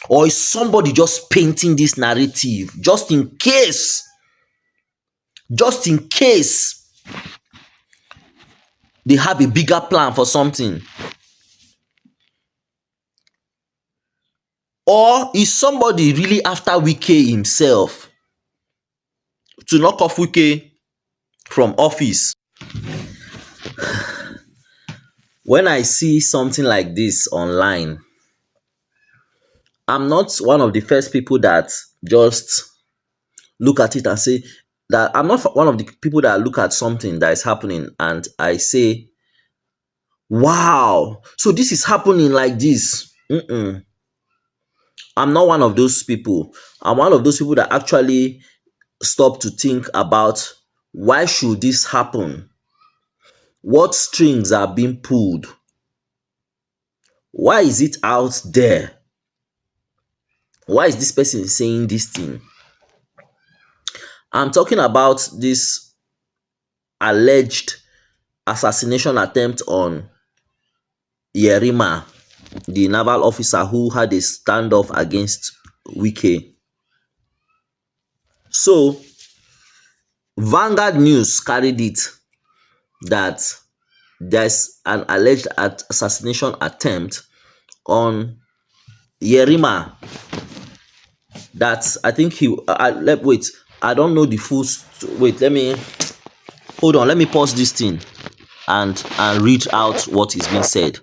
Or is somebody just painting this narrative just in case they have a bigger plan for something? Or is somebody really after Wike himself to knock off Wike from office? When I see something like this online, I'm not one of the first people that just look at it and say that I'm not one of the people that look at something that is happening and I say, wow, so this is happening like this. I'm not one of those people. I'm one of those people that actually stop to think about, why should this happen? What strings are being pulled? Why is it out there? Why is this person saying this thing? I'm talking about this alleged assassination attempt on Yerima, the naval officer who had a standoff against Wike. So, Vanguard News carried it that there's an alleged assassination attempt on Yerima. That I think wait, I don't know the full. Wait, hold on. Let me pause this thing and read out what is being said.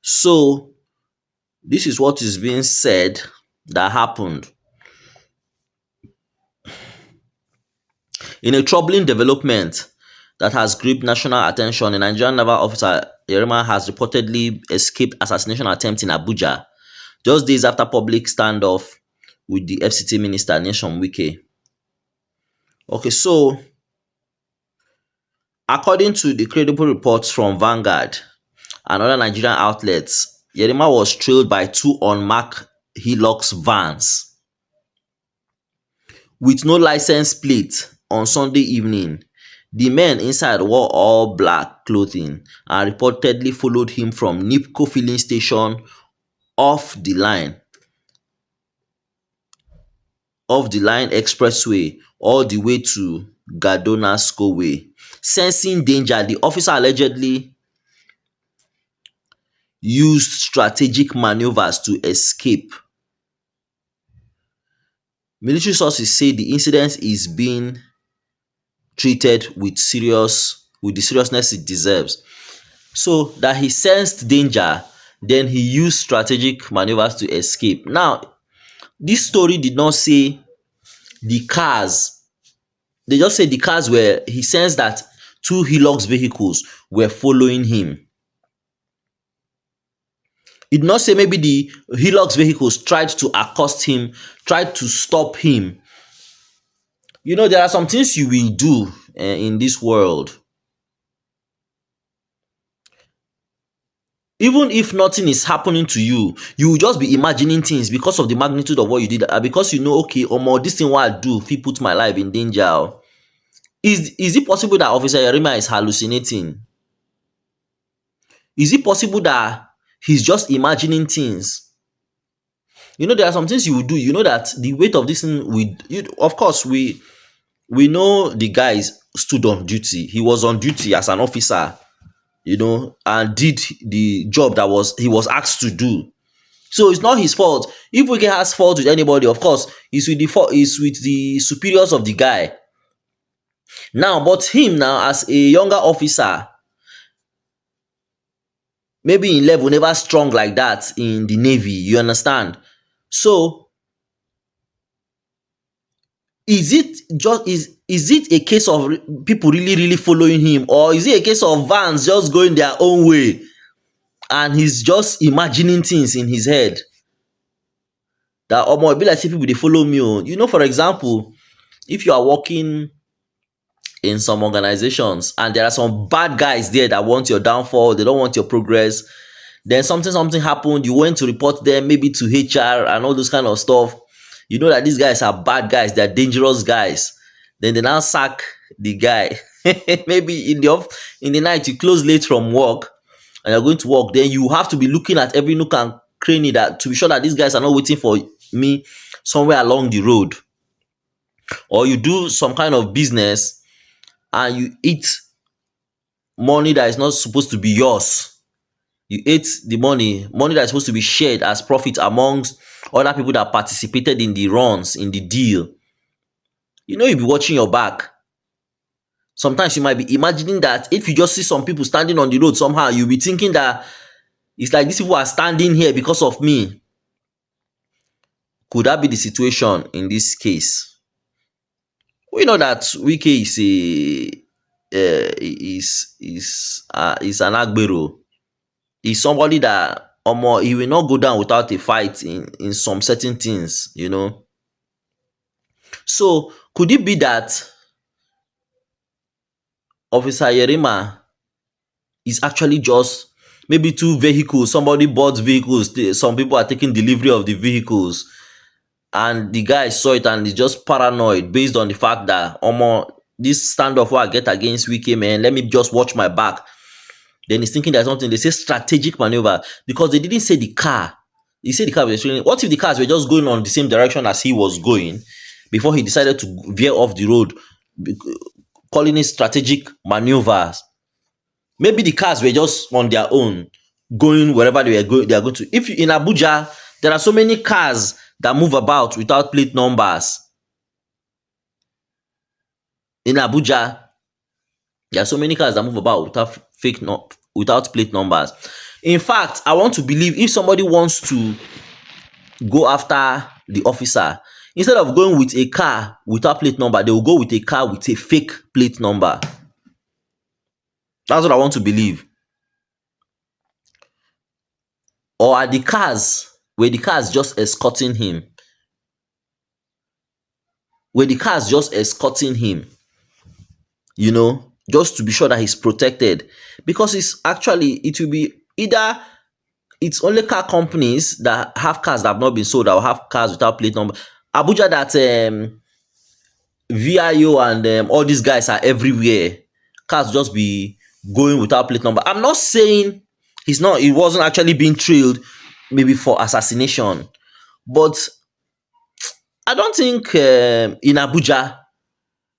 So, this is what is being said that happened. In a troubling development that has gripped national attention, a Nigerian naval officer, Yerima, has reportedly escaped assassination attempt in Abuja, just days after public standoff with the FCT minister, Nyesom Wike. Okay, so according to the credible reports from Vanguard and other Nigerian outlets, Yerima was trailed by two unmarked Hilux vans with no license plate on Sunday evening. The men inside wore all black clothing and reportedly followed him from NIPCO filling station off the line expressway all the way to Gadona Skoway. Sensing danger, the officer allegedly used strategic maneuvers to escape. Military sources say the incident is being treated with the seriousness it deserves. So that he sensed danger, then he used strategic maneuvers to escape. Now, this story did not say the cars. They just said the cars he sensed that two Hilux vehicles were following him. It did not say maybe the Hilux vehicles tried to accost him, tried to stop him. You know, there are some things you will do in this world. Even if nothing is happening to you, you will just be imagining things because of the magnitude of what you did, because you know, okay, this thing what I do, if he put my life in danger. Is it possible that Officer Yerima is hallucinating? Is it possible that he's just imagining things? You know, there are some things you will do. You know that the weight of this thing, of course, we know the guy stood on duty. He was on duty as an officer, you know, and did the job that he was asked to do. So it's not his fault. If Wike has fault with anybody, of course, it's with the superiors of the guy. Now, but him now as a younger officer, maybe in level, never strong like that in the Navy, you understand? So, is it a case of people really following him, or is it a case of vans just going their own way and he's just imagining things in his head that it be like say people they follow me? You know, for example, if you are working in some organizations and there are some bad guys there that want your downfall, they don't want your progress, then something happened, you went to report them maybe to HR and all those kind of stuff. You know that these guys are bad guys, they're dangerous guys. Then they now sack the guy. Maybe in the night you close late from work and you're going to work, then you have to be looking at every nook and cranny that to be sure that these guys are not waiting for me somewhere along the road, or you do some kind of business and you eat money that is not supposed to be yours. You ate the money that is supposed to be shared as profit amongst other people that participated in the runs, in the deal. You'll be watching your back. Sometimes you might be imagining that if you just see some people standing on the road somehow, you'll be thinking that it's like these people are standing here because of me. Could that be the situation in this case? We know that Wike is an agbero. He's somebody that he will not go down without a fight in some certain things. So could it be that Officer Yerima is actually just maybe two vehicles? Somebody bought vehicles. Some people are taking delivery of the vehicles, and the guy saw it and is just paranoid based on the fact that this standoff I get against Wike, man, let me just watch my back. Then he's thinking there's something. They say strategic maneuver because they didn't say the car. He said the car was trailing. What if the cars were just going on the same direction as he was going before he decided to veer off the road, calling it strategic maneuvers? Maybe the cars were just on their own, going wherever they are going to. If in Abuja, there are so many cars that move about without plate numbers. In Abuja, there are so many cars that move about without plate numbers. In fact, I want to believe if somebody wants to go after the officer, instead of going with a car without plate number, they will go with a car with a fake plate number. That's what I want to believe. Or are the cars just escorting him? Just to be sure that he's protected. Because it will be either it's only car companies that have cars that have not been sold or have cars without plate number. Abuja, that VIO and all these guys are everywhere. Cars just be going without plate number. I'm not saying he wasn't actually being trailed maybe for assassination, but I don't think in Abuja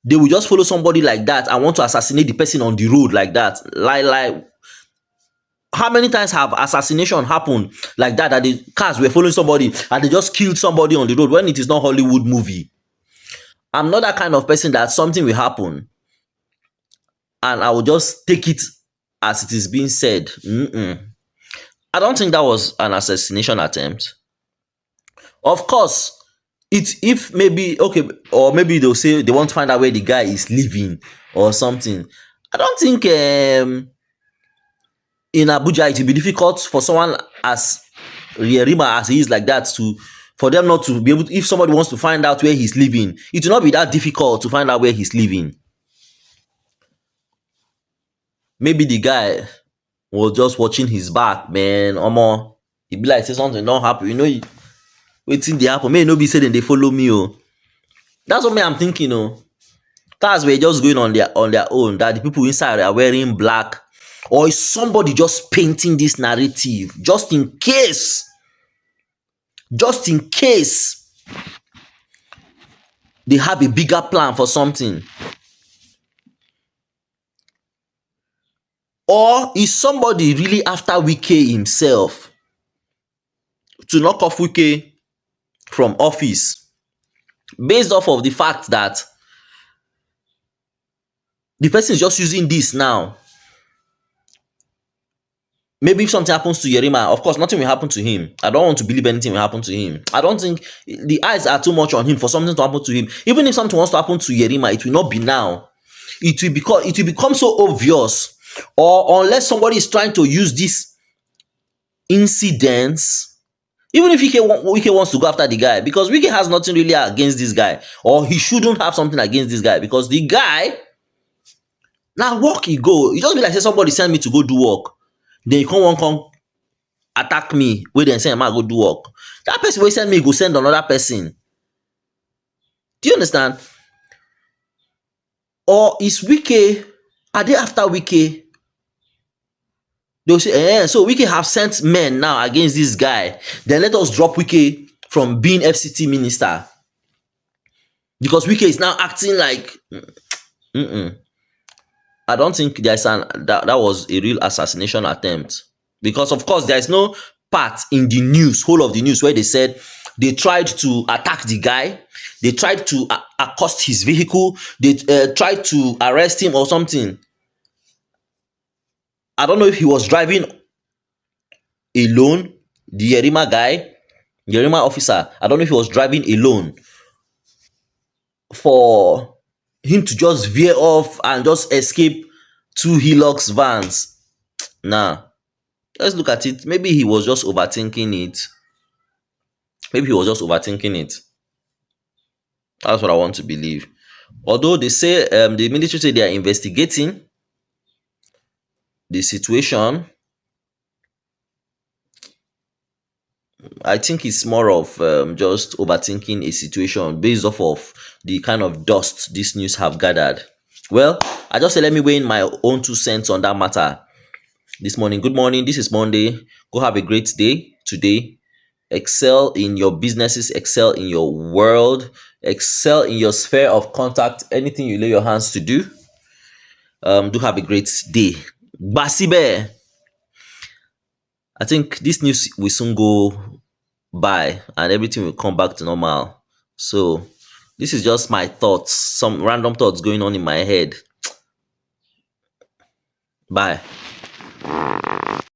they will just follow somebody like that and want to assassinate the person on the road like that. Like how many times have assassination happened like that the cars were following somebody and they just killed somebody on the road when it is not Hollywood movie? I'm not that kind of person that something will happen and I will just take it as it is being said. I don't think that was an assassination attempt. Of course, if maybe okay, or maybe they'll say they want to find out where the guy is living or something. I don't think in Abuja it will be difficult for someone as Yerima as he is like that for them not to be able to, if somebody wants to find out where he's living, it will not be that difficult to find out where he's living. Maybe the guy was just watching his back, man. He be like say something don't happen. Wetin dey happen? May no be say dem dey follow me. That's what I'm thinking. Cars were just going on their own. That the people inside are wearing black, or is somebody just painting this narrative just in case they have a bigger plan for something? Or is somebody really after Wike himself to knock off Wike from office based off of the fact that the person is just using this now? Maybe if something happens to Yerima, of course, nothing will happen to him. I don't want to believe anything will happen to him. I don't think the eyes are too much on him for something to happen to him. Even if something wants to happen to Yerima, it will not be now. It will become so obvious, or unless somebody is trying to use this incidents. Even if Wike wants to go after the guy, because Wike has nothing really against this guy, or he shouldn't have something against this guy, because the guy now work he go. It just be like say somebody send me to go do work, then you come attack me wey dem send go do work. That person wey send me go send another person. Do you understand? Or are they after Wike They'll say, so Wike have sent men now against this guy. Then let us drop Wike from being FCT minister because Wike is now acting like. Mm-mm. I don't think that was a real assassination attempt because, of course, there is no part in the news, whole of the news, where they said they tried to attack the guy, they tried to accost his vehicle, they tried to arrest him or something. I don't know if he was driving alone, the Yerima guy, Yerima officer. I don't know if he was driving alone for him to just veer off and just escape two Hilux vans. Nah, let's look at it. Maybe he was just overthinking it. Maybe he was just overthinking it. That's what I want to believe. Although they say the military say they are investigating the situation, I think it's more of just overthinking a situation based off of the kind of dust this news have gathered. Well, I just say let me weigh in my own 2 cents on that matter this morning. Good morning. This is Monday. Go have a great day today. Excel in your businesses, excel in your world, excel in your sphere of contact. Anything you lay your hands to do. Do have a great day. Basibe. I think this news will soon go by and everything will come back to normal. So this is just my thoughts, some random thoughts going on in my head. Bye.